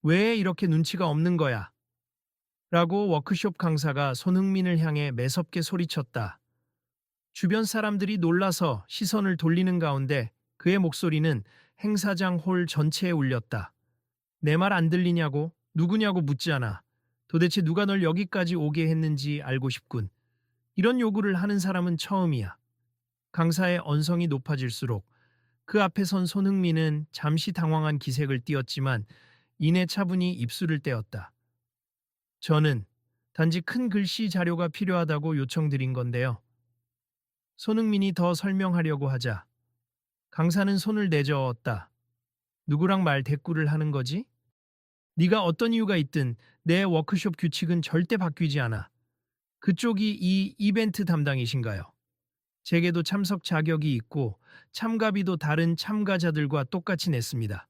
왜 이렇게 눈치가 없는 거야? 라고 워크숍 강사가 손흥민을 향해 매섭게 소리쳤다. 주변 사람들이 놀라서 시선을 돌리는 가운데 그의 목소리는 행사장 홀 전체에 울렸다. 내 말 안 들리냐고? 누구냐고 묻잖아. 도대체 누가 널 여기까지 오게 했는지 알고 싶군. 이런 요구를 하는 사람은 처음이야. 강사의 언성이 높아질수록 그 앞에 선 손흥민은 잠시 당황한 기색을 띄었지만 이내 차분히 입술을 떼었다. 저는 단지 큰 글씨 자료가 필요하다고 요청드린 건데요. 손흥민이 더 설명하려고 하자 강사는 손을 내저었다. 누구랑 말 대꾸를 하는 거지? 네가 어떤 이유가 있든 내 워크숍 규칙은 절대 바뀌지 않아. 그쪽이 이 이벤트 담당이신가요? 제게도 참석 자격이 있고 참가비도 다른 참가자들과 똑같이 냈습니다.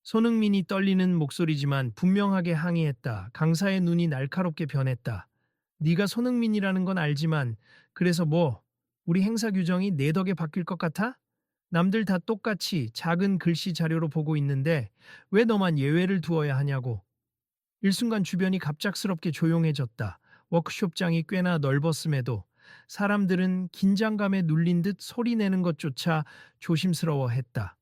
손흥민이 떨리는 목소리지만 분명하게 항의했다. 강사의 눈이 날카롭게 변했다. 네가 손흥민이라는 건 알지만 그래서 뭐? 우리 행사 규정이 내 덕에 바뀔 것 같아? 남들 다 똑같이 작은 글씨 자료로 보고 있는데 왜 너만 예외를 두어야 하냐고. 일순간 주변이 갑작스럽게 조용해졌다. 워크숍장이 꽤나 넓었음에도 사람들은 긴장감에 눌린 듯 소리내는 것조차 조심스러워했다.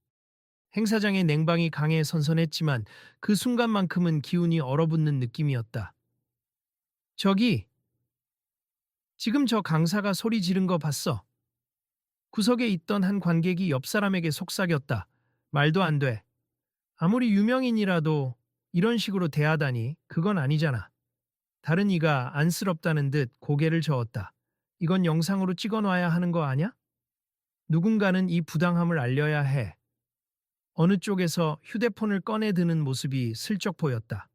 행사장의 냉방이 강해 선선했지만 그 순간만큼은 기운이 얼어붙는 느낌이었다. 저기, 지금 저 강사가 소리 지른 거 봤어. 구석에 있던 한 관객이 옆 사람에게 속삭였다. 말도 안 돼. 아무리 유명인이라도 이런 식으로 대하다니 그건 아니잖아. 다른 이가 안쓰럽다는 듯 고개를 저었다. 이건 영상으로 찍어놔야 하는 거 아냐? 누군가는 이 부당함을 알려야 해. 어느 쪽에서 휴대폰을 꺼내 드는 모습이 슬쩍 보였다.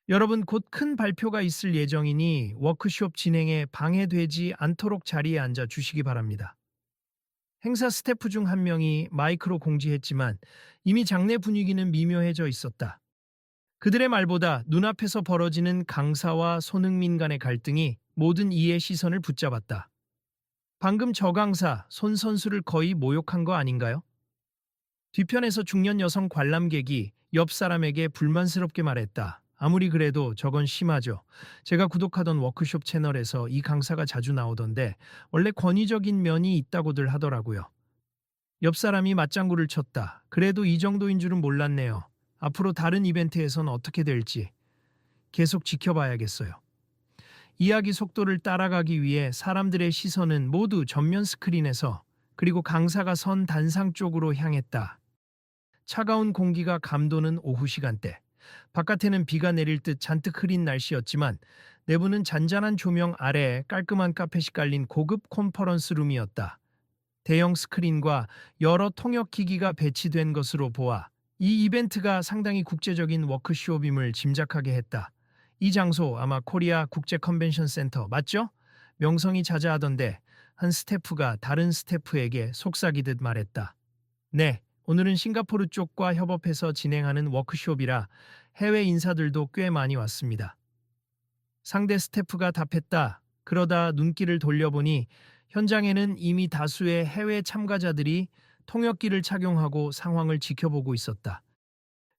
여러분, 곧 큰 발표가 있을 예정이니 워크숍 진행에 방해되지 않도록 자리에 앉아 주시기 바랍니다. 행사 스태프 중 한 명이 마이크로 공지했지만 이미 장내 분위기는 미묘해져 있었다. 그들의 말보다 눈앞에서 벌어지는 강사와 손흥민 간의 갈등이 모든 이의 시선을 붙잡았다. 방금 저 강사, 손 선수를 거의 모욕한 거 아닌가요? 뒤편에서 중년 여성 관람객이 옆 사람에게 불만스럽게 말했다. 아무리 그래도 저건 심하죠. 제가 구독하던 워크숍 채널에서 이 강사가 자주 나오던데 원래 권위적인 면이 있다고들 하더라고요. 옆 사람이 맞장구를 쳤다. 그래도 이 정도인 줄은 몰랐네요. 앞으로 다른 이벤트에선 어떻게 될지 계속 지켜봐야겠어요. 이야기 속도를 따라가기 위해 사람들의 시선은 모두 전면 스크린에서 그리고 강사가 선 단상 쪽으로 향했다. 차가운 공기가 감도는 오후 시간대. 바깥에는 비가 내릴 듯 잔뜩 흐린 날씨였지만 내부는 잔잔한 조명 아래에 깔끔한 카펫이 깔린 고급 컨퍼런스 룸이었다. 대형 스크린과 여러 통역기기가 배치된 것으로 보아 이 이벤트가 상당히 국제적인 워크숍임을 짐작하게 했다. 이 장소 아마 코리아 국제 컨벤션 센터 맞죠? 명성이 자자하던데 한 스태프가 다른 스태프에게 속삭이듯 말했다. 네, 오늘은 싱가포르 쪽과 협업해서 진행하는 워크숍이라 해외 인사들도 꽤 많이 왔습니다. 상대 스태프가 답했다. 그러다 눈길을 돌려보니 현장에는 이미 다수의 해외 참가자들이 통역기를 착용하고 상황을 지켜보고 있었다.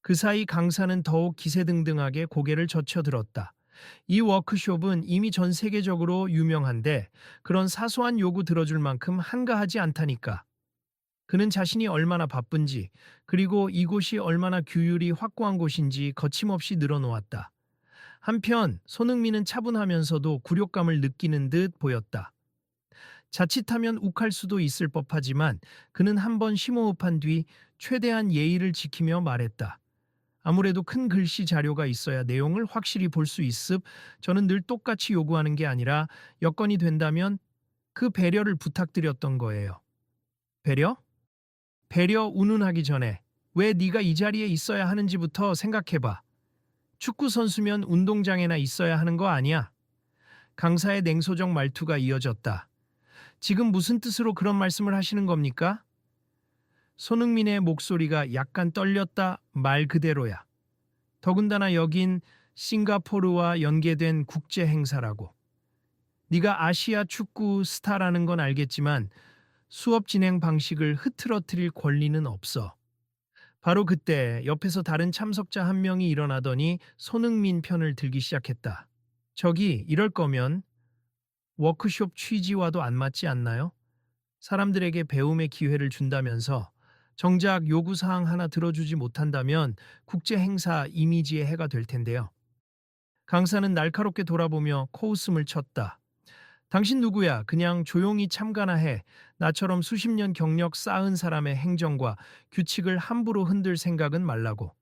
그 사이 강사는 더욱 기세등등하게 고개를 젖혀들었다. 이 워크숍은 이미 전 세계적으로 유명한데 그런 사소한 요구 들어줄 만큼 한가하지 않다니까. 그는 자신이 얼마나 바쁜지 그리고 이곳이 얼마나 규율이 확고한 곳인지 거침없이 늘어놓았다. 한편 손흥민은 차분하면서도 굴욕감을 느끼는 듯 보였다. 자칫하면 욱할 수도 있을 법하지만 그는 한 번 심호흡한 뒤 최대한 예의를 지키며 말했다. 아무래도 큰 글씨 자료가 있어야 내용을 확실히 볼 수 있음. 저는 늘 똑같이 요구하는 게 아니라 여건이 된다면 그 배려를 부탁드렸던 거예요. 배려? 배려 운운하기 전에 왜 네가 이 자리에 있어야 하는지부터 생각해봐. 축구 선수면 운동장에나 있어야 하는 거 아니야? 강사의 냉소적 말투가 이어졌다. 지금 무슨 뜻으로 그런 말씀을 하시는 겁니까? 손흥민의 목소리가 약간 떨렸다. 말 그대로야. 더군다나 여긴 싱가포르와 연계된 국제 행사라고. 네가 아시아 축구 스타라는 건 알겠지만 수업 진행 방식을 흐트러뜨릴 권리는 없어. 바로 그때 옆에서 다른 참석자 한 명이 일어나더니 손흥민 편을 들기 시작했다. 저기 이럴 거면 워크숍 취지와도 안 맞지 않나요? 사람들에게 배움의 기회를 준다면서 정작 요구사항 하나 들어주지 못한다면 국제 행사 이미지에 해가 될 텐데요. 강사는 날카롭게 돌아보며 코웃음을 쳤다. 당신 누구야? 그냥 조용히 참가나 해. 나처럼 수십 년 경력 쌓은 사람의 행정과 규칙을 함부로 흔들 생각은 말라고.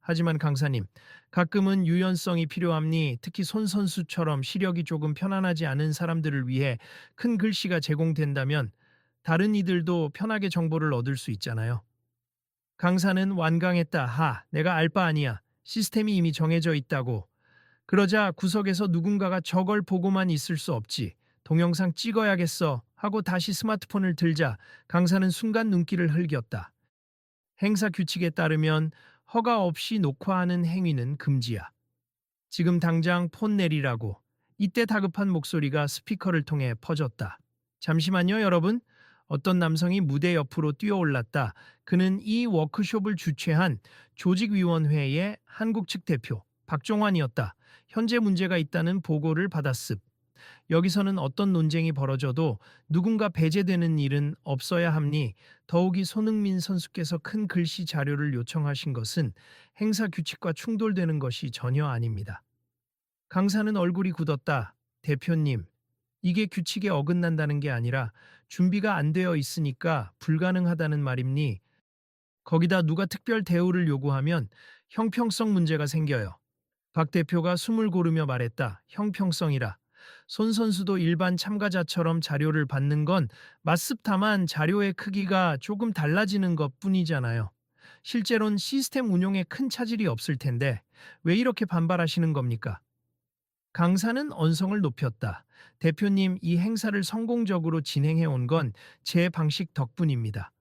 하지만 강사님, 가끔은 유연성이 필요합니. 특히 손 선수처럼 시력이 조금 편안하지 않은 사람들을 위해 큰 글씨가 제공된다면 다른 이들도 편하게 정보를 얻을 수 있잖아요. 강사는 완강했다. 내가 알 바 아니야. 시스템이 이미 정해져 있다고. 그러자 구석에서 누군가가 저걸 보고만 있을 수 없지. 동영상 찍어야겠어 하고 다시 스마트폰을 들자 강사는 순간 눈길을 흘겼다. 행사 규칙에 따르면 허가 없이 녹화하는 행위는 금지야. 지금 당장 폰 내리라고. 이때 다급한 목소리가 스피커를 통해 퍼졌다. 잠시만요, 여러분. 어떤 남성이 무대 옆으로 뛰어올랐다. 그는 이 워크숍을 주최한 조직위원회의 한국 측 대표 박종환이었다. 현재 문제가 있다는 보고를 받았습. 여기서는 어떤 논쟁이 벌어져도 누군가 배제되는 일은 없어야 합니. 더욱이 손흥민 선수께서 큰 글씨 자료를 요청하신 것은 행사 규칙과 충돌되는 것이 전혀 아닙니다. 강사는 얼굴이 굳었다. 대표님, 이게 규칙에 어긋난다는 게 아니라 준비가 안 되어 있으니까 불가능하다는 말입니. 거기다 누가 특별 대우를 요구하면 형평성 문제가 생겨요. 박 대표가 숨을 고르며 말했다. 형평성이라. 손 선수도 일반 참가자처럼 자료를 받는 건 맞습다만 자료의 크기가 조금 달라지는 것 뿐이잖아요. 실제론 시스템 운용에 큰 차질이 없을 텐데 왜 이렇게 반발하시는 겁니까? 강사는 언성을 높였다. 대표님, 이 행사를 성공적으로 진행해 온 건 제 방식 덕분입니다.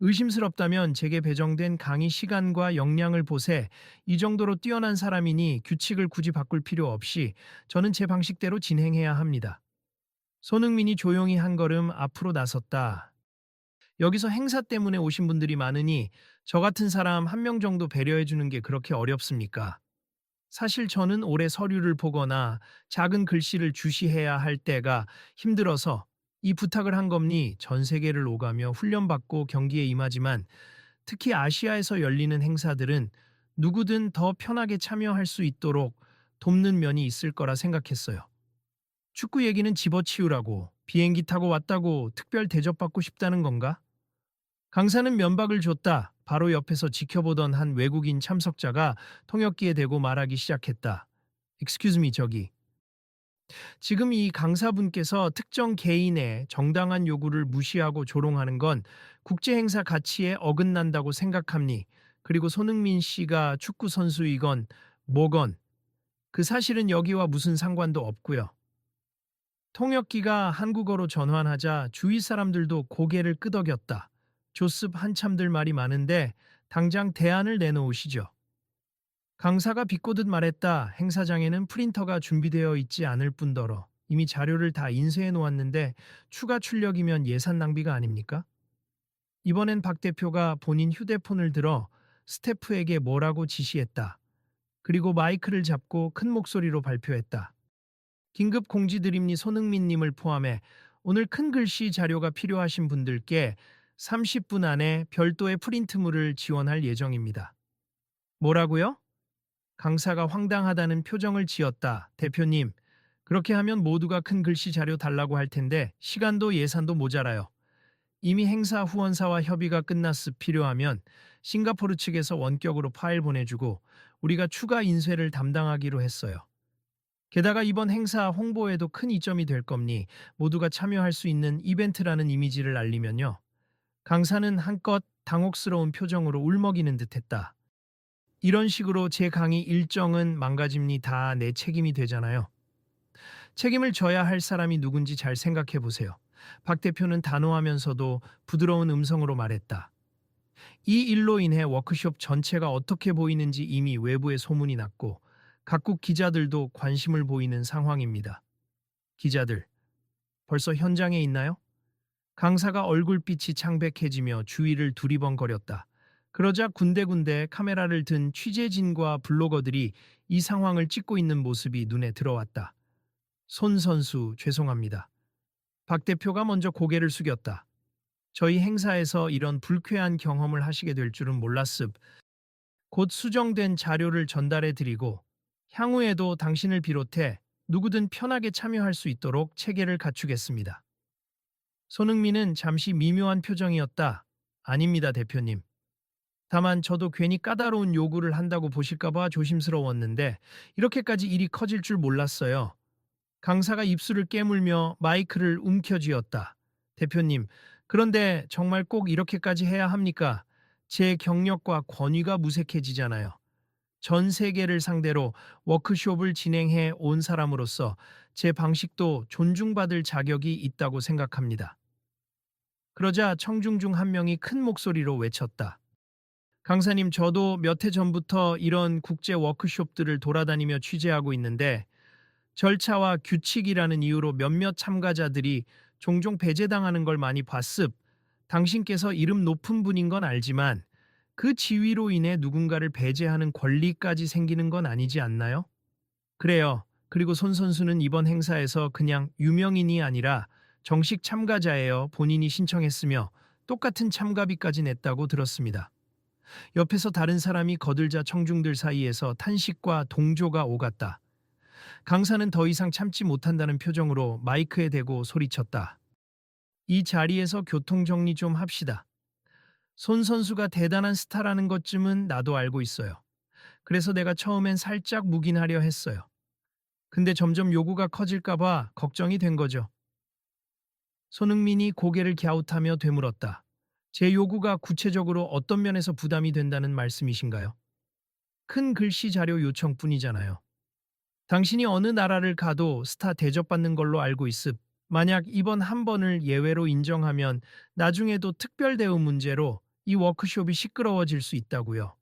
의심스럽다면 제게 배정된 강의 시간과 역량을 보세. 이 정도로 뛰어난 사람이니 규칙을 굳이 바꿀 필요 없이 저는 제 방식대로 진행해야 합니다. 손흥민이 조용히 한 걸음 앞으로 나섰다. 여기서 행사 때문에 오신 분들이 많으니 저 같은 사람 한 명 정도 배려해 주는 게 그렇게 어렵습니까? 사실 저는 오래 서류를 보거나 작은 글씨를 주시해야 할 때가 힘들어서 이 부탁을 한 겁니. 전 세계를 오가며 훈련받고 경기에 임하지만 특히 아시아에서 열리는 행사들은 누구든 더 편하게 참여할 수 있도록 돕는 면이 있을 거라 생각했어요. 축구 얘기는 집어치우라고 비행기 타고 왔다고 특별 대접받고 싶다는 건가? 강사는 면박을 줬다. 바로 옆에서 지켜보던 한 외국인 참석자가 통역기에 대고 말하기 시작했다. Excuse me, 저기. 지금 이 강사분께서 특정 개인의 정당한 요구를 무시하고 조롱하는 건 국제행사 가치에 어긋난다고 생각합니. 그리고 손흥민 씨가 축구 선수이건 뭐건 그 사실은 여기와 무슨 상관도 없고요. 통역기가 한국어로 전환하자 주위 사람들도 고개를 끄덕였다. 조습 한참들 말이 많은데 당장 대안을 내놓으시죠. 강사가 비꼬듯 말했다. 행사장에는 프린터가 준비되어 있지 않을 뿐더러 이미 자료를 다 인쇄해 놓았는데 추가 출력이면 예산 낭비가 아닙니까? 이번엔 박 대표가 본인 휴대폰을 들어 스태프에게 뭐라고 지시했다. 그리고 마이크를 잡고 큰 목소리로 발표했다. 긴급 공지드립니. 손흥민님을 포함해 오늘 큰 글씨 자료가 필요하신 분들께 30분 안에 별도의 프린트물을 지원할 예정입니다. 뭐라고요? 강사가 황당하다는 표정을 지었다. 대표님, 그렇게 하면 모두가 큰 글씨 자료 달라고 할 텐데 시간도 예산도 모자라요. 이미 행사 후원사와 협의가 끝났으 필요하면 싱가포르 측에서 원격으로 파일 보내주고 우리가 추가 인쇄를 담당하기로 했어요. 게다가 이번 행사 홍보에도 큰 이점이 될 겁니. 모두가 참여할 수 있는 이벤트라는 이미지를 알리면요. 강사는 한껏 당혹스러운 표정으로 울먹이는 듯했다. 이런 식으로 제 강의 일정은 망가짐니. 다 내 책임이 되잖아요. 책임을 져야 할 사람이 누군지 잘 생각해 보세요. 박 대표는 단호하면서도 부드러운 음성으로 말했다. 이 일로 인해 워크숍 전체가 어떻게 보이는지 이미 외부에 소문이 났고 각국 기자들도 관심을 보이는 상황입니다. 기자들, 벌써 현장에 있나요? 강사가 얼굴빛이 창백해지며 주위를 두리번거렸다. 그러자 군데군데 카메라를 든 취재진과 블로거들이 이 상황을 찍고 있는 모습이 눈에 들어왔다. 손 선수, 죄송합니다. 박 대표가 먼저 고개를 숙였다. 저희 행사에서 이런 불쾌한 경험을 하시게 될 줄은 몰랐습. 곧 수정된 자료를 전달해 드리고 향후에도 당신을 비롯해 누구든 편하게 참여할 수 있도록 체계를 갖추겠습니다. 손흥민은 잠시 미묘한 표정이었다. 아닙니다, 대표님. 다만 저도 괜히 까다로운 요구를 한다고 보실까봐 조심스러웠는데 이렇게까지 일이 커질 줄 몰랐어요. 강사가 입술을 깨물며 마이크를 움켜쥐었다. 대표님, 그런데 정말 꼭 이렇게까지 해야 합니까? 제 경력과 권위가 무색해지잖아요. 전 세계를 상대로 워크숍을 진행해 온 사람으로서 제 방식도 존중받을 자격이 있다고 생각합니다. 그러자 청중 중 한 명이 큰 목소리로 외쳤다. 강사님, 저도 몇 해 전부터 이런 국제 워크숍들을 돌아다니며 취재하고 있는데 절차와 규칙이라는 이유로 몇몇 참가자들이 종종 배제당하는 걸 많이 봤습. 당신께서 이름 높은 분인 건 알지만 그 지위로 인해 누군가를 배제하는 권리까지 생기는 건 아니지 않나요? 그래요. 그리고 손 선수는 이번 행사에서 그냥 유명인이 아니라 정식 참가자예요. 본인이 신청했으며 똑같은 참가비까지 냈다고 들었습니다. 옆에서 다른 사람이 거들자 청중들 사이에서 탄식과 동조가 오갔다. 강사는 더 이상 참지 못한다는 표정으로 마이크에 대고 소리쳤다. 이 자리에서 교통정리 좀 합시다. 손 선수가 대단한 스타라는 것쯤은 나도 알고 있어요. 그래서 내가 처음엔 살짝 묵인하려 했어요. 근데 점점 요구가 커질까봐 걱정이 된 거죠. 손흥민이 고개를 갸웃하며 되물었다. 제 요구가 구체적으로 어떤 면에서 부담이 된다는 말씀이신가요? 큰 글씨 자료 요청뿐이잖아요. 당신이 어느 나라를 가도 스타 대접받는 걸로 알고 있습. 만약 이번 한 번을 예외로 인정하면 나중에도 특별 대우 문제로 이 워크숍이 시끄러워질 수 있다고요.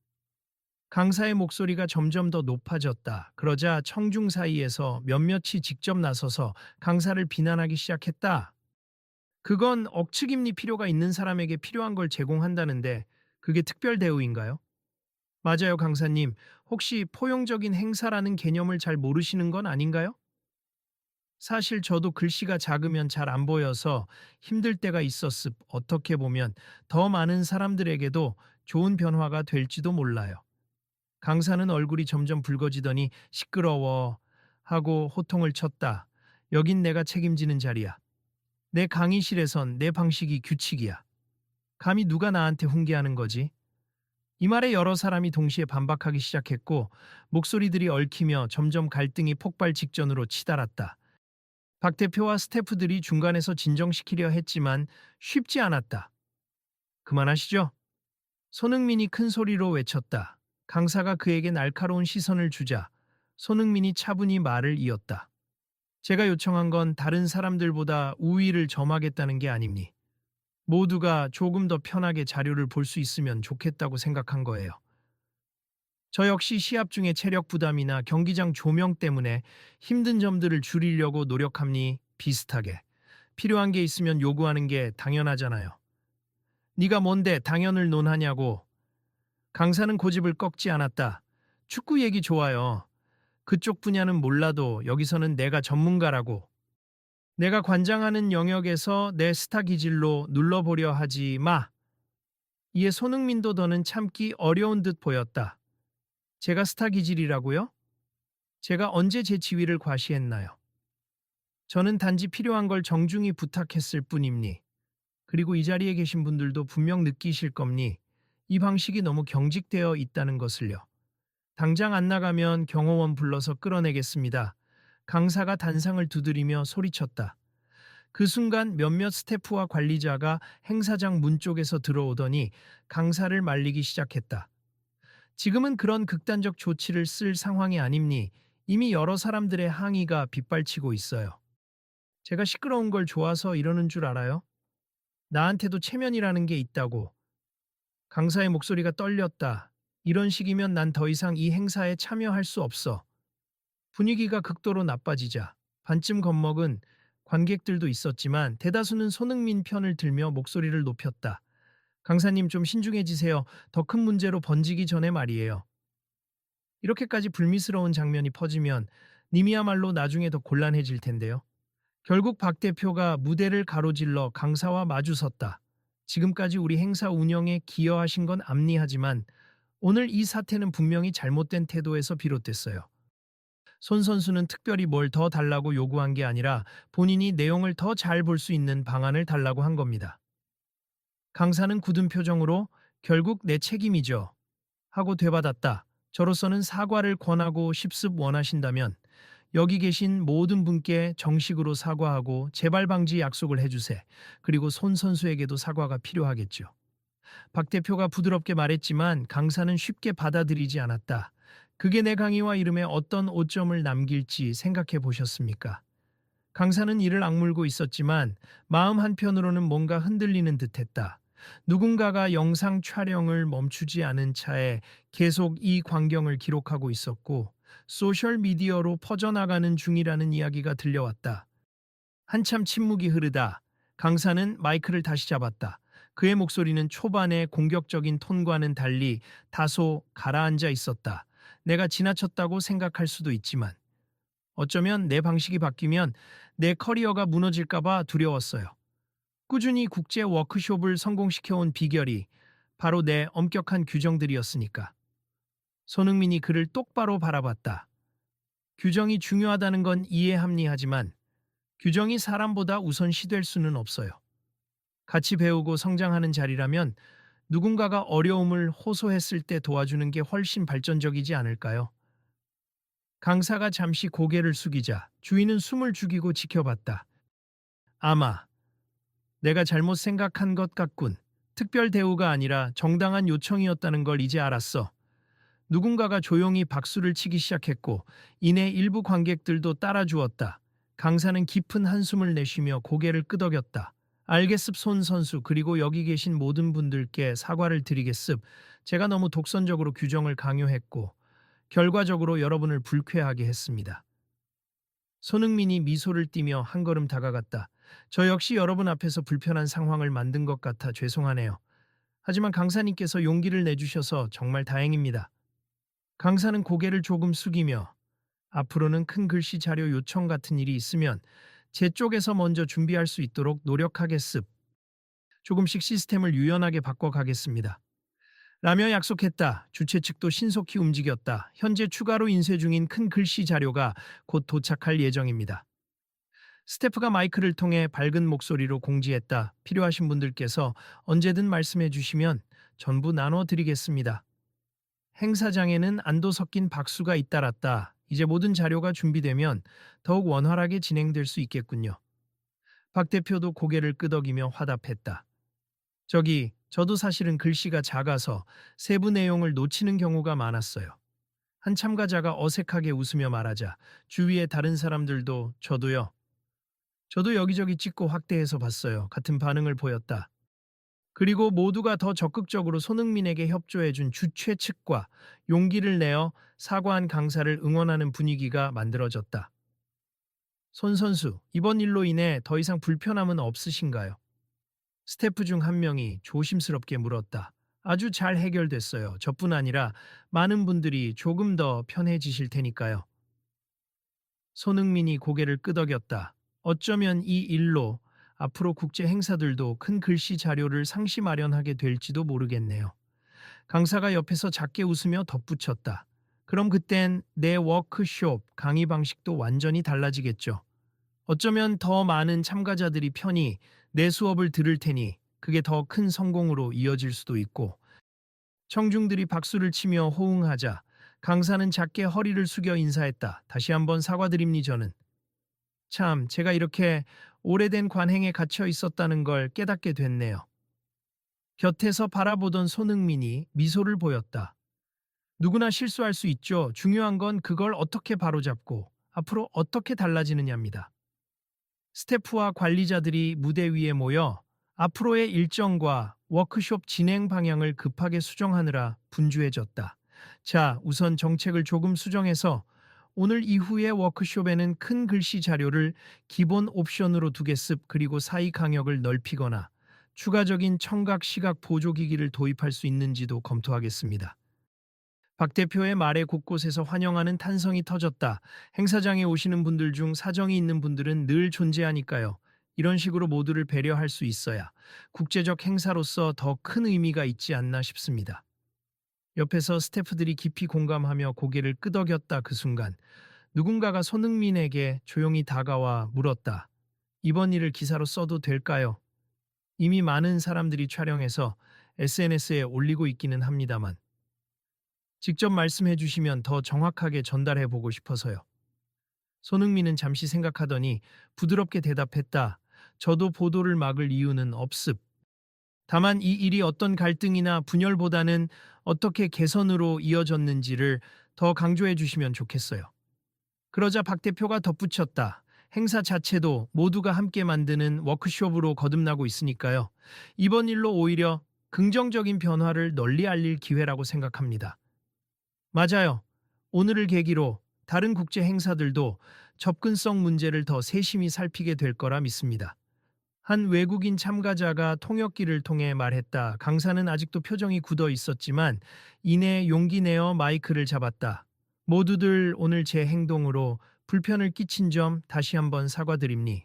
강사의 목소리가 점점 더 높아졌다. 그러자 청중 사이에서 몇몇이 직접 나서서 강사를 비난하기 시작했다. 그건 억측임리 필요가 있는 사람에게 필요한 걸 제공한다는데 그게 특별 대우인가요? 맞아요, 강사님. 혹시 포용적인 행사라는 개념을 잘 모르시는 건 아닌가요? 사실 저도 글씨가 작으면 잘 안 보여서 힘들 때가 있었습. 어떻게 보면 더 많은 사람들에게도 좋은 변화가 될지도 몰라요. 강사는 얼굴이 점점 붉어지더니 시끄러워 하고 호통을 쳤다. 여긴 내가 책임지는 자리야. 내 강의실에선 내 방식이 규칙이야. 감히 누가 나한테 훈계하는 거지? 이 말에 여러 사람이 동시에 반박하기 시작했고 목소리들이 얽히며 점점 갈등이 폭발 직전으로 치달았다. 박 대표와 스태프들이 중간에서 진정시키려 했지만 쉽지 않았다. 그만하시죠. 손흥민이 큰 소리로 외쳤다. 강사가 그에게 날카로운 시선을 주자 손흥민이 차분히 말을 이었다. 제가 요청한 건 다른 사람들보다 우위를 점하겠다는 게 아닙니. 모두가 조금 더 편하게 자료를 볼 수 있으면 좋겠다고 생각한 거예요. 저 역시 시합 중에 체력 부담이나 경기장 조명 때문에 힘든 점들을 줄이려고 노력함니 비슷하게. 필요한 게 있으면 요구하는 게 당연하잖아요. 네가 뭔데 당연을 논하냐고. 강사는 고집을 꺾지 않았다. 축구 얘기 좋아요. 그쪽 분야는 몰라도 여기서는 내가 전문가라고. 내가 관장하는 영역에서 내 스타 기질로 눌러보려 하지 마. 이에 손흥민도 더는 참기 어려운 듯 보였다. 제가 스타 기질이라고요? 제가 언제 제 지위를 과시했나요? 저는 단지 필요한 걸 정중히 부탁했을 뿐입니. 그리고 이 자리에 계신 분들도 분명 느끼실 겁니. 이 방식이 너무 경직되어 있다는 것을요. 당장 안 나가면 경호원 불러서 끌어내겠습니다. 강사가 단상을 두드리며 소리쳤다. 그 순간 몇몇 스태프와 관리자가 행사장 문 쪽에서 들어오더니 강사를 말리기 시작했다. 지금은 그런 극단적 조치를 쓸 상황이 아닙니. 이미 여러 사람들의 항의가 빗발치고 있어요. 제가 시끄러운 걸 좋아서 이러는 줄 알아요? 나한테도 체면이라는 게 있다고. 강사의 목소리가 떨렸다. 이런 식이면 난 더 이상 이 행사에 참여할 수 없어. 분위기가 극도로 나빠지자 반쯤 겁먹은 관객들도 있었지만 대다수는 손흥민 편을 들며 목소리를 높였다. 강사님 좀 신중해지세요. 더 큰 문제로 번지기 전에 말이에요. 이렇게까지 불미스러운 장면이 퍼지면 님이야말로 나중에 더 곤란해질 텐데요. 결국 박 대표가 무대를 가로질러 강사와 마주섰다. 지금까지 우리 행사 운영에 기여하신 건 압니하지만 오늘 이 사태는 분명히 잘못된 태도에서 비롯됐어요. 손 선수는 특별히 뭘 더 달라고 요구한 게 아니라 본인이 내용을 더 잘 볼 수 있는 방안을 달라고 한 겁니다. 강사는 굳은 표정으로 결국 내 책임이죠. 하고 되받았다. 저로서는 사과를 권하고 십습 원하신다면 여기 계신 모든 분께 정식으로 사과하고 재발 방지 약속을 해주세. 그리고 손 선수에게도 사과가 필요하겠죠. 박 대표가 부드럽게 말했지만 강사는 쉽게 받아들이지 않았다. 그게 내 강의와 이름에 어떤 오점을 남길지 생각해 보셨습니까? 강사는 이를 악물고 있었지만 마음 한편으로는 뭔가 흔들리는 듯했다. 누군가가 영상 촬영을 멈추지 않은 차에 계속 이 광경을 기록하고 있었고 소셜미디어로 퍼져나가는 중이라는 이야기가 들려왔다. 한참 침묵이 흐르다 강사는 마이크를 다시 잡았다. 그의 목소리는 초반의 공격적인 톤과는 달리 다소 가라앉아 있었다. 내가 지나쳤다고 생각할 수도 있지만 어쩌면 내 방식이 바뀌면 내 커리어가 무너질까봐 두려웠어요. 꾸준히 국제 워크숍을 성공시켜온 비결이 바로 내 엄격한 규정들이었으니까. 손흥민이 그를 똑바로 바라봤다. 규정이 중요하다는 건 이해합니하지만 규정이 사람보다 우선시될 수는 없어요. 같이 배우고 성장하는 자리라면 누군가가 어려움을 호소했을 때 도와주는 게 훨씬 발전적이지 않을까요? 강사가 잠시 고개를 숙이자 주인은 숨을 죽이고 지켜봤다. 아마 내가 잘못 생각한 것 같군. 특별 대우가 아니라 정당한 요청이었다는 걸 이제 알았어. 누군가가 조용히 박수를 치기 시작했고 이내 일부 관객들도 따라주었다. 강사는 깊은 한숨을 내쉬며 고개를 끄덕였다. 알겠습 손 선수 그리고 여기 계신 모든 분들께 사과를 드리겠습. 제가 너무 독선적으로 규정을 강요했고 결과적으로 여러분을 불쾌하게 했습니다. 손흥민이 미소를 띠며 한 걸음 다가갔다. 저 역시 여러분 앞에서 불편한 상황을 만든 것 같아 죄송하네요. 하지만 강사님께서 용기를 내주셔서 정말 다행입니다. 강사는 고개를 조금 숙이며 앞으로는 큰 글씨 자료 요청 같은 일이 있으면 제 쪽에서 먼저 준비할 수 있도록 노력하겠습. 조금씩 시스템을 유연하게 바꿔가겠습니다. 라며 약속했다. 주최 측도 신속히 움직였다. 현재 추가로 인쇄 중인 큰 글씨 자료가 곧 도착할 예정입니다. 스태프가 마이크를 통해 밝은 목소리로 공지했다. 필요하신 분들께서 언제든 말씀해 주시면 전부 나눠드리겠습니다. 행사장에는 안도 섞인 박수가 잇따랐다. 이제 모든 자료가 준비되면 더욱 원활하게 진행될 수 있겠군요. 박 대표도 고개를 끄덕이며 화답했다. 저도 사실은 글씨가 작아서 세부 내용을 놓치는 경우가 많았어요. 한 참가자가 어색하게 웃으며 말하자 주위의 다른 사람들도 저도 여기저기 찍고 확대해서 봤어요. 같은 반응을 보였다. 그리고 모두가 더 적극적으로 손흥민에게 협조해준 주최 측과 용기를 내어 사과한 강사를 응원하는 분위기가 만들어졌다. 손 선수, 이번 일로 인해 더 이상 불편함은 없으신가요? 스태프 중 한 명이 조심스럽게 물었다. 아주 잘 해결됐어요. 저뿐 아니라 많은 분들이 조금 더 편해지실 테니까요. 손흥민이 고개를 끄덕였다. 어쩌면 이 일로 앞으로 국제 행사들도 큰 글씨 자료를 상시 마련하게 될지도 모르겠네요. 강사가 옆에서 작게 웃으며 덧붙였다. 그럼 그땐 내 워크숍 강의 방식도 완전히 달라지겠죠. 어쩌면 더 많은 참가자들이 편히 내 수업을 들을 테니 그게 더 큰 성공으로 이어질 수도 있고. 청중들이 박수를 치며 호응하자 강사는 작게 허리를 숙여 인사했다. 다시 한번 사과드립니 저는. 참, 제가 이렇게 오래된 관행에 갇혀 있었다는 걸 깨닫게 됐네요. 곁에서 바라보던 손흥민이 미소를 보였다. 누구나 실수할 수 있죠. 중요한 건 그걸 어떻게 바로잡고 앞으로 어떻게 달라지느냐입니다. 스태프와 관리자들이 무대 위에 모여 앞으로의 일정과 워크숍 진행 방향을 급하게 수정하느라 분주해졌다. 자, 우선 정책을 조금 수정해서 오늘 이후의 워크숍에는 큰 글씨 자료를 기본 옵션으로 두겠습. 그리고 사이 강역을 넓히거나 추가적인 청각 시각 보조기기를 도입할 수 있는지도 검토하겠습니다. 박 대표의 말에 곳곳에서 환영하는 탄성이 터졌다. 행사장에 오시는 분들 중 사정이 있는 분들은 늘 존재하니까요. 이런 식으로 모두를 배려할 수 있어야 국제적 행사로서 더 큰 의미가 있지 않나 싶습니다. 옆에서 스태프들이 깊이 공감하며 고개를 끄덕였다. 그 순간 누군가가 손흥민에게 조용히 다가와 물었다. 이번 일을 기사로 써도 될까요? 이미 많은 사람들이 촬영해서 SNS에 올리고 있기는 합니다만 직접 말씀해 주시면 더 정확하게 전달해 보고 싶어서요. 손흥민은 잠시 생각하더니 부드럽게 대답했다. 저도 보도를 막을 이유는 없습. 다만 이 일이 어떤 갈등이나 분열보다는 어떻게 개선으로 이어졌는지를 더 강조해 주시면 좋겠어요. 그러자 박 대표가 덧붙였다. 행사 자체도 모두가 함께 만드는 워크숍으로 거듭나고 있으니까요. 이번 일로 오히려 긍정적인 변화를 널리 알릴 기회라고 생각합니다. 맞아요. 오늘을 계기로 다른 국제 행사들도 접근성 문제를 더 세심히 살피게 될 거라 믿습니다. 한 외국인 참가자가 통역기를 통해 말했다. 강사는 아직도 표정이 굳어 있었지만 이내 용기 내어 마이크를 잡았다. 모두들 오늘 제 행동으로 불편을 끼친 점 다시 한번 사과드립니.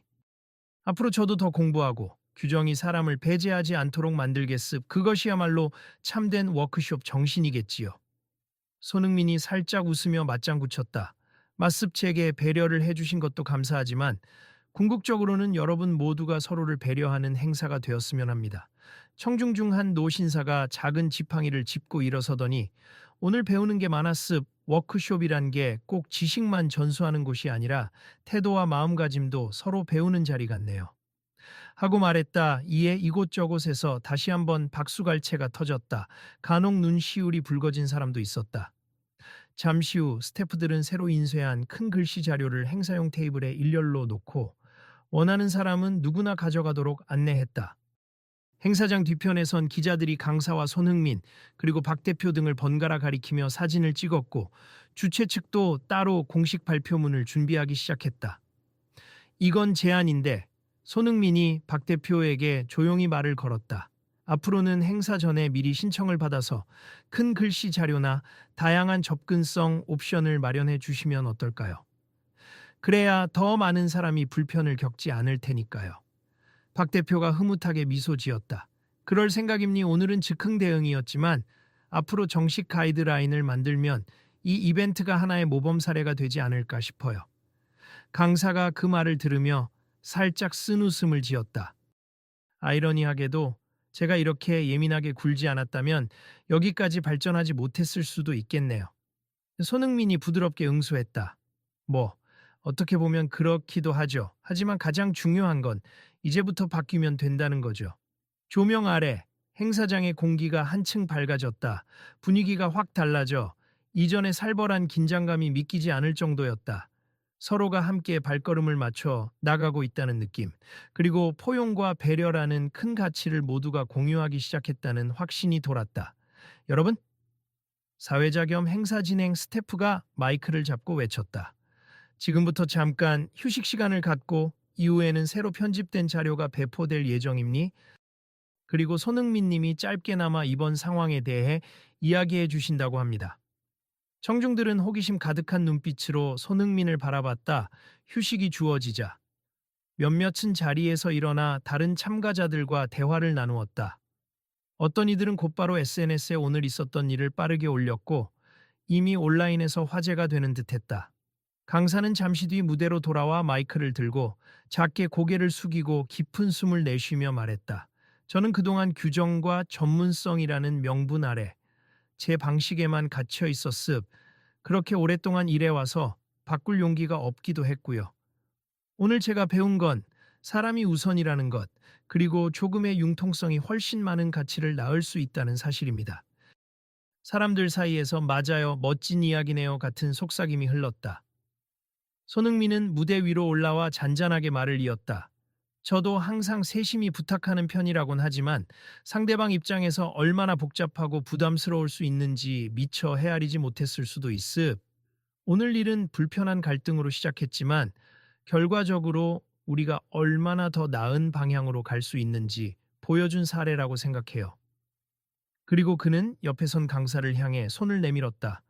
앞으로 저도 더 공부하고 규정이 사람을 배제하지 않도록 만들겠습. 그것이야말로 참된 워크숍 정신이겠지요. 손흥민이 살짝 웃으며 맞장구 쳤다. 맞습 제게 배려를 해주신 것도 감사하지만 궁극적으로는 여러분 모두가 서로를 배려하는 행사가 되었으면 합니다. 청중 중 한 노신사가 작은 지팡이를 짚고 일어서더니 오늘 배우는 게 많았습. 워크숍이란 게 꼭 지식만 전수하는 곳이 아니라 태도와 마음가짐도 서로 배우는 자리 같네요. 하고 말했다. 이에 이곳저곳에서 다시 한번 박수갈채가 터졌다. 간혹 눈시울이 붉어진 사람도 있었다. 잠시 후 스태프들은 새로 인쇄한 큰 글씨 자료를 행사용 테이블에 일렬로 놓고 원하는 사람은 누구나 가져가도록 안내했다. 행사장 뒤편에 선 기자들이 강사와 손흥민 그리고 박 대표 등을 번갈아 가리키며 사진을 찍었고 주최 측도 따로 공식 발표문을 준비하기 시작했다. 이건 제안인데 손흥민이 박 대표에게 조용히 말을 걸었다. 앞으로는 행사 전에 미리 신청을 받아서 큰 글씨 자료나 다양한 접근성 옵션을 마련해 주시면 어떨까요? 그래야 더 많은 사람이 불편을 겪지 않을 테니까요. 박 대표가 흐뭇하게 미소 지었다. 그럴 생각입니. 오늘은 즉흥 대응이었지만 앞으로 정식 가이드라인을 만들면 이 이벤트가 하나의 모범 사례가 되지 않을까 싶어요. 강사가 그 말을 들으며 살짝 쓴웃음을 지었다. 아이러니하게도 제가 이렇게 예민하게 굴지 않았다면 여기까지 발전하지 못했을 수도 있겠네요. 손흥민이 부드럽게 응수했다. 뭐, 어떻게 보면 그렇기도 하죠. 하지만 가장 중요한 건 이제부터 바뀌면 된다는 거죠. 조명 아래 행사장의 공기가 한층 밝아졌다. 분위기가 확 달라져 이전의 살벌한 긴장감이 믿기지 않을 정도였다. 서로가 함께 발걸음을 맞춰 나가고 있다는 느낌, 그리고 포용과 배려라는 큰 가치를 모두가 공유하기 시작했다는 확신이 돌았다. 여러분, 사회자 겸 행사 진행 스태프가 마이크를 잡고 외쳤다. 지금부터 잠깐 휴식 시간을 갖고 이후에는 새로 편집된 자료가 배포될 예정입니? 그리고 손흥민 님이 짧게나마 이번 상황에 대해 이야기해 주신다고 합니다. 청중들은 호기심 가득한 눈빛으로 손흥민을 바라봤다. 휴식이 주어지자 몇몇은 자리에서 일어나 다른 참가자들과 대화를 나누었다. 어떤 이들은 곧바로 SNS에 오늘 있었던 일을 빠르게 올렸고 이미 온라인에서 화제가 되는 듯했다. 강사는 잠시 뒤 무대로 돌아와 마이크를 들고 작게 고개를 숙이고 깊은 숨을 내쉬며 말했다. 저는 그동안 규정과 전문성이라는 명분 아래 제 방식에만 갇혀 있었습. 그렇게 오랫동안 일해와서 바꿀 용기가 없기도 했고요. 오늘 제가 배운 건 사람이 우선이라는 것, 그리고 조금의 융통성이 훨씬 많은 가치를 낳을 수 있다는 사실입니다. 사람들 사이에서 맞아요, 멋진 이야기네요 같은 속삭임이 흘렀다. 손흥민은 무대 위로 올라와 잔잔하게 말을 이었다. 저도 항상 세심히 부탁하는 편이라곤 하지만 상대방 입장에서 얼마나 복잡하고 부담스러울 수 있는지 미처 헤아리지 못했을 수도 있음. 오늘 일은 불편한 갈등으로 시작했지만 결과적으로 우리가 얼마나 더 나은 방향으로 갈 수 있는지 보여준 사례라고 생각해요. 그리고 그는 옆에 선 강사를 향해 손을 내밀었다.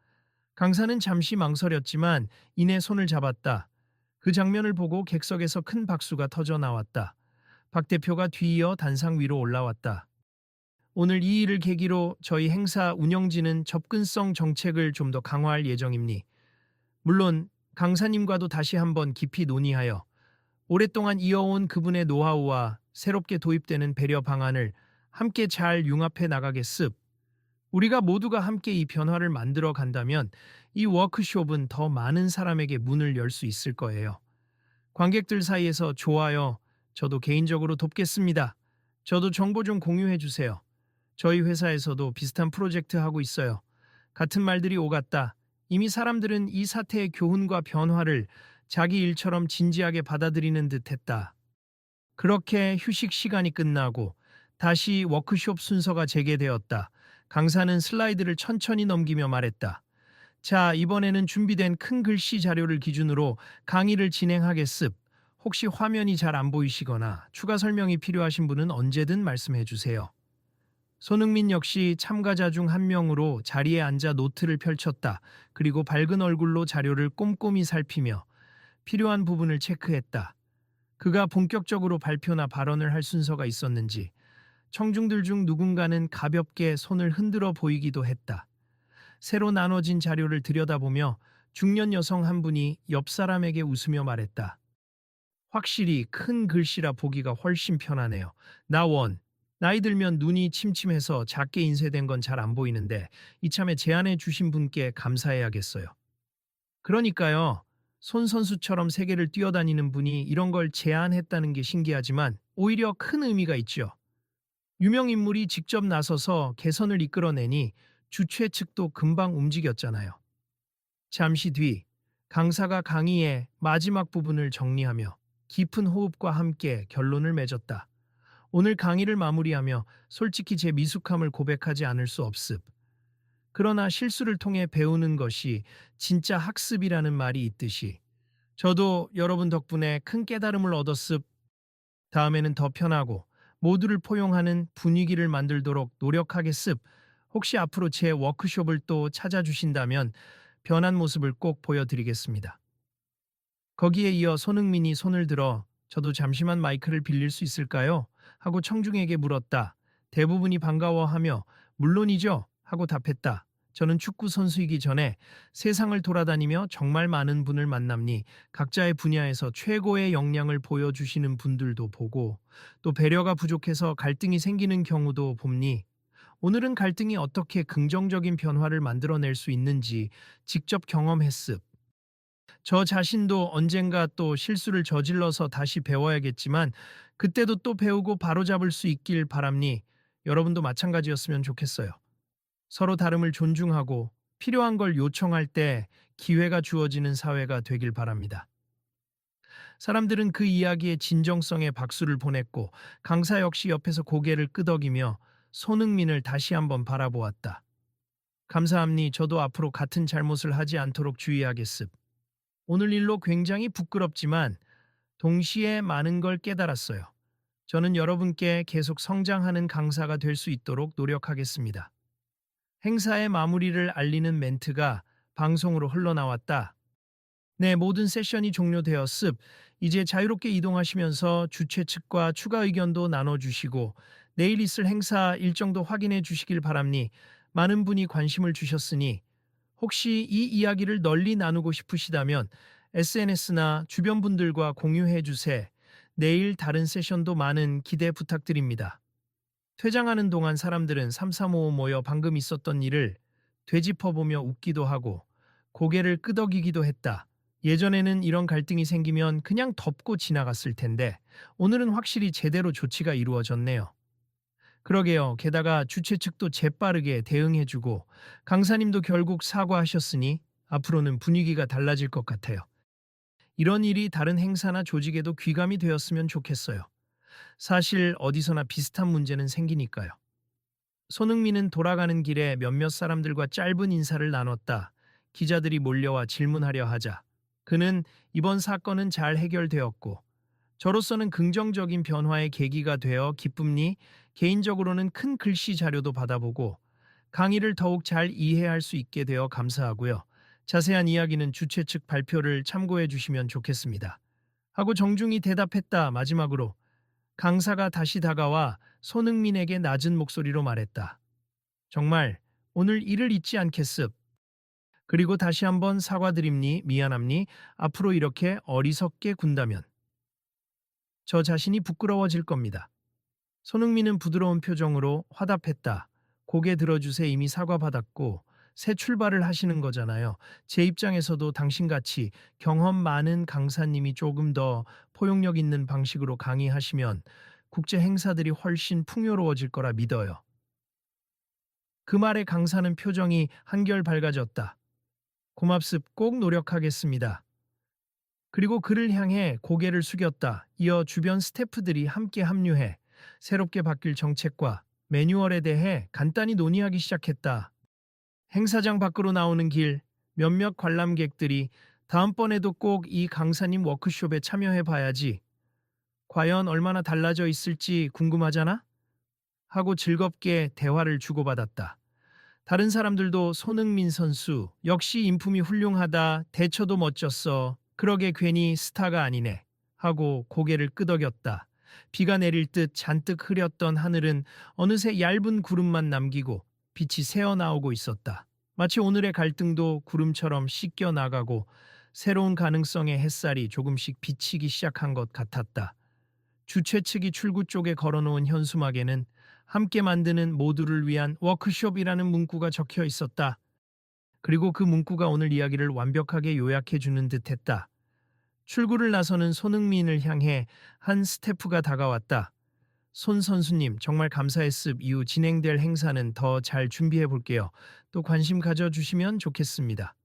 강사는 잠시 망설였지만 이내 손을 잡았다. 그 장면을 보고 객석에서 큰 박수가 터져 나왔다. 박 대표가 뒤이어 단상 위로 올라왔다. 오늘 이 일을 계기로 저희 행사 운영진은 접근성 정책을 좀 더 강화할 예정입니. 물론 강사님과도 다시 한번 깊이 논의하여 오랫동안 이어온 그분의 노하우와 새롭게 도입되는 배려 방안을 함께 잘 융합해 나가겠습. 우리가 모두가 함께 이 변화를 만들어 간다면 이 워크숍은 더 많은 사람에게 문을 열 수 있을 거예요. 관객들 사이에서 좋아요. 저도 개인적으로 돕겠습니다. 저도 정보 좀 공유해 주세요. 저희 회사에서도 비슷한 프로젝트 하고 있어요. 같은 말들이 오갔다. 이미 사람들은 이 사태의 교훈과 변화를 자기 일처럼 진지하게 받아들이는 듯 했다. 그렇게 휴식 시간이 끝나고 다시 워크숍 순서가 재개되었다. 강사는 슬라이드를 천천히 넘기며 말했다. 자, 이번에는 준비된 큰 글씨 자료를 기준으로 강의를 진행하겠습. 혹시 화면이 잘 안 보이시거나 추가 설명이 필요하신 분은 언제든 말씀해 주세요. 손흥민 역시 참가자 중 한 명으로 자리에 앉아 노트를 펼쳤다. 그리고 밝은 얼굴로 자료를 꼼꼼히 살피며 필요한 부분을 체크했다. 그가 본격적으로 발표나 발언을 할 순서가 있었는지 청중들 중 누군가는 가볍게 손을 흔들어 보이기도 했다. 새로 나눠진 자료를 들여다보며 중년 여성 한 분이 옆 사람에게 웃으며 말했다. 확실히 큰 글씨라 보기가 훨씬 편하네요. 나원. 나이 들면 눈이 침침해서 작게 인쇄된 건 잘 안 보이는데 이참에 제안해 주신 분께 감사해야겠어요. 그러니까요. 손 선수처럼 세계를 뛰어다니는 분이 이런 걸 제안했다는 게 신기하지만 오히려 큰 의미가 있죠. 유명 인물이 직접 나서서 개선을 이끌어내니 주최 측도 금방 움직였잖아요. 잠시 뒤 강사가 강의의 마지막 부분을 정리하며 깊은 호흡과 함께 결론을 맺었다. 오늘 강의를 마무리하며 솔직히 제 미숙함을 고백하지 않을 수 없습. 그러나 실수를 통해 배우는 것이 진짜 학습이라는 말이 있듯이 저도 여러분 덕분에 큰 깨달음을 얻었습. 다음에는 더 편하고 모두를 포용하는 분위기를 만들도록 노력하겠습. 혹시 앞으로 제 워크숍을 또 찾아주신다면 변한 모습을 꼭 보여드리겠습니다. 거기에 이어 손흥민이 손을 들어 저도 잠시만 마이크를 빌릴 수 있을까요? 하고 청중에게 물었다. 대부분이 반가워하며 물론이죠 하고 답했다. 저는 축구 선수이기 전에 세상을 돌아다니며 정말 많은 분을 만남니 각자의 분야에서 최고의 역량을 보여주시는 분들도 보고 또 배려가 부족해서 갈등이 생기는 경우도 봅니 오늘은 갈등이 어떻게 긍정적인 변화를 만들어낼 수 있는지 직접 경험했습. 저 자신도 언젠가 또 실수를 저질러서 다시 배워야겠지만 그때도 또 배우고 바로잡을 수 있길 바랍니. 여러분도 마찬가지였으면 좋겠어요. 서로 다름을 존중하고 필요한 걸 요청할 때 기회가 주어지는 사회가 되길 바랍니다. 사람들은 그 이야기의 진정성에 박수를 보냈고 강사 역시 옆에서 고개를 끄덕이며 손흥민을 다시 한번 바라보았다. 감사합니. 저도 앞으로 같은 잘못을 하지 않도록 주의하겠습. 오늘 일로 굉장히 부끄럽지만 동시에 많은 걸 깨달았어요. 저는 여러분께 계속 성장하는 강사가 될 수 있도록 노력하겠습니다. 행사의 마무리를 알리는 멘트가 방송으로 흘러나왔다. 네, 모든 세션이 종료되었습. 이제 자유롭게 이동하시면서 주최 측과 추가 의견도 나눠주시고 내일 있을 행사 일정도 확인해 주시길 바랍니. 많은 분이 관심을 주셨으니 혹시 이 이야기를 널리 나누고 싶으시다면 SNS나 주변 분들과 공유해 주세요. 내일 다른 세션도 많은 기대 부탁드립니다. 퇴장하는 동안 사람들은 삼삼오오 모여 방금 있었던 일을 되짚어보며 웃기도 하고 고개를 끄덕이기도 했다. 예전에는 이런 갈등이 생기면 그냥 덮고 지나갔을 텐데 오늘은 확실히 제대로 조치가 이루어졌네요. 그러게요. 게다가 주최 측도 재빠르게 대응해주고 강사님도 결국 사과하셨으니 앞으로는 분위기가 달라질 것 같아요. 이런 일이 다른 행사나 조직에도 귀감이 되었으면 좋겠어요. 사실 어디서나 비슷한 문제는 생기니까요. 손흥민은 돌아가는 길에 몇몇 사람들과 짧은 인사를 나눴다. 기자들이 몰려와 질문하려 하자. 그는 이번 사건은 잘 해결되었고 저로서는 긍정적인 변화의 계기가 되어 기쁨니 개인적으로는 큰 글씨 자료도 받아보고 강의를 더욱 잘 이해할 수 있게 되어 감사하고요. 자세한 이야기는 주최 측 발표를 참고해 주시면 좋겠습니다. 하고 정중히 대답했다. 마지막으로 강사가 다시 다가와 손흥민에게 낮은 목소리로 말했다. 정말 오늘 일을 잊지 않겠습. 그리고 다시 한번 사과드립니 미안합니 앞으로 이렇게 어리석게 군다면 저 자신이 부끄러워질 겁니다. 손흥민은 부드러운 표정으로 화답했다. 고개 들어주세 이미 사과받았고 새 출발을 하시는 거잖아요. 제 입장에서도 당신같이 경험 많은 강사님이 조금 더 포용력 있는 방식으로 강의하시면 국제 행사들이 훨씬 풍요로워질 거라 믿어요. 그 말에 강사는 표정이 한결 밝아졌다. 고맙습 꼭 노력하겠습니다. 그리고 그를 향해 고개를 숙였다. 이어 주변 스태프들이 함께 합류해 새롭게 바뀔 정책과 매뉴얼에 대해 간단히 논의하기 시작했다. 행사장 밖으로 나오는 길, 몇몇 관람객들이 다음번에도 꼭 이 강사님 워크숍에 참여해 봐야지. 과연 얼마나 달라져 있을지 궁금하잖아? 하고 즐겁게 대화를 주고받았다. 다른 사람들도 손흥민 선수, 역시 인품이 훌륭하다, 대처도 멋졌어. 그러게 괜히 스타가 아니네. 하고 고개를 끄덕였다. 비가 내릴 듯 잔뜩 흐렸던 하늘은 어느새 얇은 구름만 남기고 빛이 새어나오고 있었다. 마치 오늘의 갈등도 구름처럼 씻겨 나가고 새로운 가능성의 햇살이 조금씩 비치기 시작한 것 같았다. 주최 측이 출구 쪽에 걸어놓은 현수막에는 함께 만드는 모두를 위한 워크숍이라는 문구가 적혀 있었다. 그리고 그 문구가 오늘 이야기를 완벽하게 요약해주는 듯했다. 출구를 나서는 손흥민을 향해 한 스태프가 다가왔다. 손 선수님 정말 감사했습. 이후 진행될 행사는 더 잘 준비해 볼게요. 또 관심 가져주시면 좋겠습니다.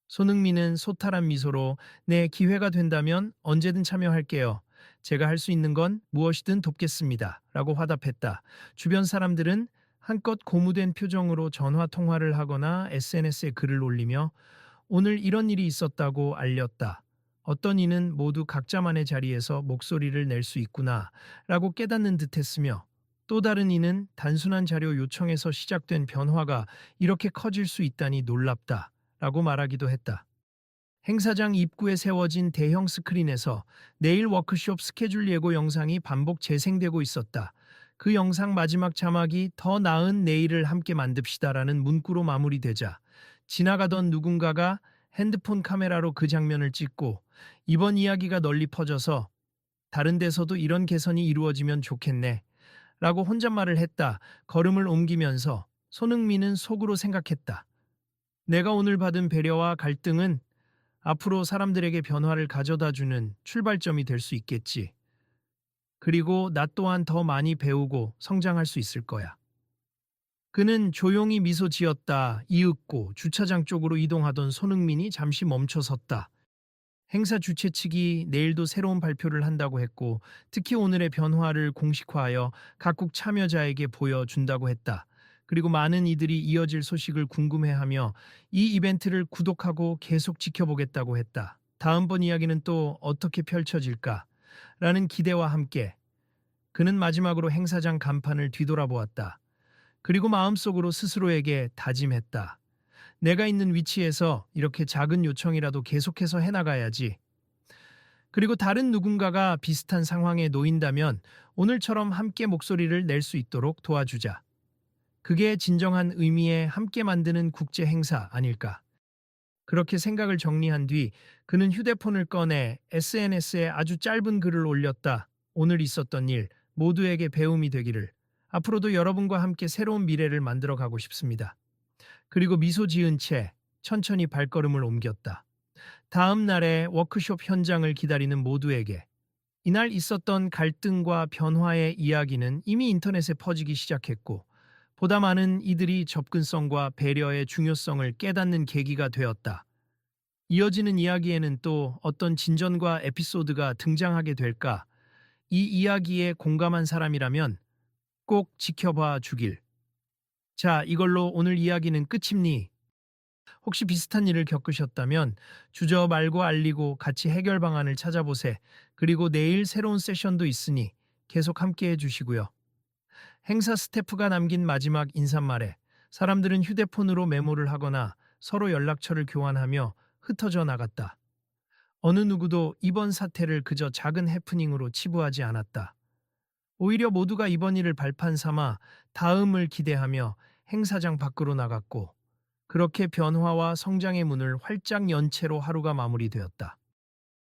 손흥민은 소탈한 미소로 네, 기회가 된다면 언제든 참여할게요. 제가 할 수 있는 건 무엇이든 돕겠습니다. 라고 화답했다. 주변 사람들은 한껏 고무된 표정으로 전화 통화를 하거나 SNS에 글을 올리며 오늘 이런 일이 있었다고 알렸다. 어떤 이는 모두 각자만의 자리에서 목소리를 낼 수 있구나 라고 깨닫는 듯했으며 또 다른 이는 단순한 자료 요청에서 시작된 변화가 이렇게 커질 수 있다니 놀랍다 라고 말하기도 했다. 행사장 입구에 세워진 대형 스크린에서 내일 워크숍 스케줄 예고 영상이 반복 재생되고 있었다. 그 영상 마지막 자막이 더 나은 내일을 함께 만듭시다라는 문구로 마무리되자 지나가던 누군가가 핸드폰 카메라로 그 장면을 찍고 이번 이야기가 널리 퍼져서 다른 데서도 이런 개선이 이루어지면 좋겠네 라고 혼잣말을 했다. 걸음을 옮기면서 손흥민은 속으로 생각했다. 내가 오늘 받은 배려와 갈등은 앞으로 사람들에게 변화를 가져다주는 출발점이 될 수 있겠지. 그리고 나 또한 더 많이 배우고 성장할 수 있을 거야. 그는 조용히 미소 지었다. 이윽고 주차장 쪽으로 이동하던 손흥민이 잠시 멈춰섰다. 행사 주최 측이 내일도 새로운 발표를 한다고 했고 특히 오늘의 변화를 공식화하여 각국 참여자에게 보여준다고 했다. 그리고 많은 이들이 이어질 소식을 궁금해하며 이 이벤트를 구독하고 계속 지켜보겠다고 했다. 다음번 이야기는 또 어떻게 펼쳐질까? 라는 기대와 함께 그는 마지막으로 행사장 간판을 뒤돌아보았다. 그리고 마음속으로 스스로에게 다짐했다. 내가 있는 위치에서 이렇게 작은 요청이라도 계속해서 해나가야지. 그리고 다른 누군가가 비슷한 상황에 놓인다면 오늘처럼 함께 목소리를 낼 수 있도록 도와주자. 그게 진정한 의미의 함께 만드는 국제 행사 아닐까. 그렇게 생각을 정리한 뒤 그는 휴대폰을 꺼내 SNS에 아주 짧은 글을 올렸다. 오늘 있었던 일 모두에게 배움이 되기를. 앞으로도 여러분과 함께 새로운 미래를 만들어 가고 싶습니다. 그리고 미소 지은 채 천천히 발걸음을 옮겼다. 다음 날의 워크숍 현장을 기다리는 모두에게 이날 있었던 갈등과 변화의 이야기는 이미 인터넷에 퍼지기 시작했고 보다 많은 이들이 접근성과 배려의 중요성을 깨닫는 계기가 되었다. 이어지는 이야기에는 또 어떤 진전과 에피소드가 등장하게 될까? 이 이야기에 공감한 사람이라면 꼭 지켜봐 주길. 자, 이걸로 오늘 이야기는 끝입니? 혹시 비슷한 일을 겪으셨다면 주저 말고 알리고 같이 해결 방안을 찾아보세. 그리고 내일 새로운 세션도 있으니 계속 함께 해주시고요. 행사 스태프가 남긴 마지막 인사말에 사람들은 휴대폰으로 메모를 하거나 서로 연락처를 교환하며 흩어져 나갔다. 어느 누구도 이번 사태를 그저 작은 해프닝으로 치부하지 않았다. 오히려 모두가 이번 일을 발판 삼아 다음을 기대하며 행사장 밖으로 나갔고, 그렇게 변화와 성장의 문을 활짝 연 채로 하루가 마무리되었다.